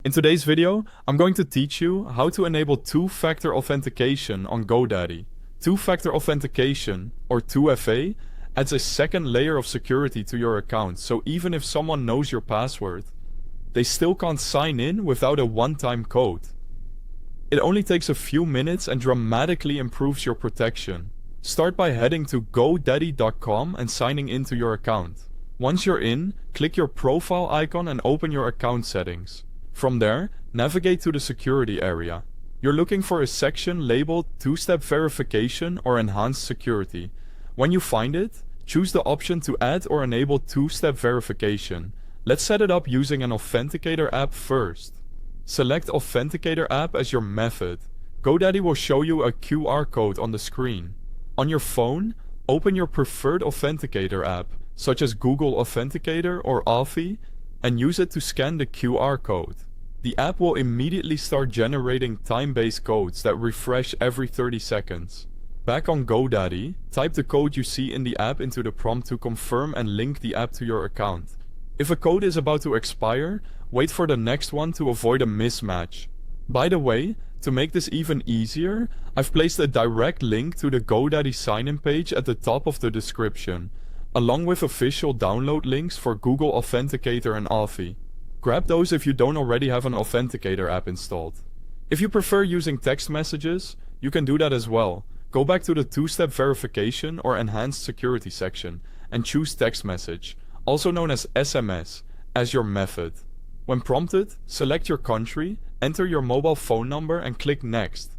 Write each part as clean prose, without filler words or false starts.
In today's video, I'm going to teach you how to enable two-factor authentication on GoDaddy. Two-factor authentication, or 2FA, adds a second layer of security to your account, so even if someone knows your password, they still can't sign in without a one-time code. It only takes a few minutes and dramatically improves your protection. Start by heading to GoDaddy.com and signing into your account. Once you're in, click your profile icon and open your account settings. From there, navigate to the security area. You're looking for a section labeled Two-Step Verification or Enhanced Security. When you find it, choose the option to add or enable two-step verification. Let's set it up using an Authenticator app first. Select Authenticator app as your method. GoDaddy will show you a QR code on the screen. On your phone, open your preferred Authenticator app, such as Google Authenticator or Authy, and use it to scan the QR code. The app will immediately start generating time-based codes that refresh every 30 seconds. Back on GoDaddy, type the code you see in the app into the prompt to confirm and link the app to your account. If a code is about to expire, wait for the next one to avoid a mismatch. By the way, to make this even easier, I've placed a direct link to the GoDaddy sign-in page at the top of the description, along with official download links for Google Authenticator and Authy. Grab those if you don't already have an Authenticator app installed. If you prefer using text messages, you can do that as well. Go back to the two-step verification or enhanced security section and choose text message, also known as SMS, as your method. When prompted, select your country, enter your mobile phone number and click Next.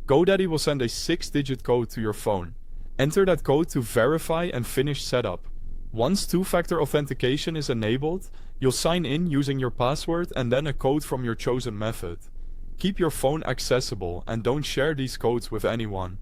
GoDaddy will send a 6-digit code to your phone. Enter that code to verify and finish setup. Once two-factor authentication is enabled, you'll sign in using your password and then a code from your chosen method. Keep your phone accessible and don't share these codes with anyone.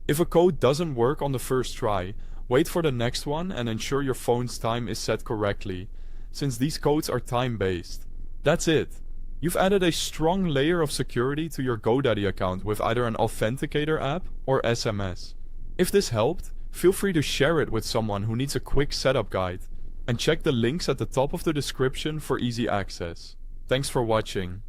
If a code doesn't work on the first try, wait for the next one and ensure your phone's time is set correctly, since these codes are time-based. That's it. You've added a strong layer of security to your GoDaddy account with either an Authenticator app or SMS. If this helped, feel free to share it with someone who needs a quick setup guide, and check the links at the top of the description for easy access. Thanks for watching.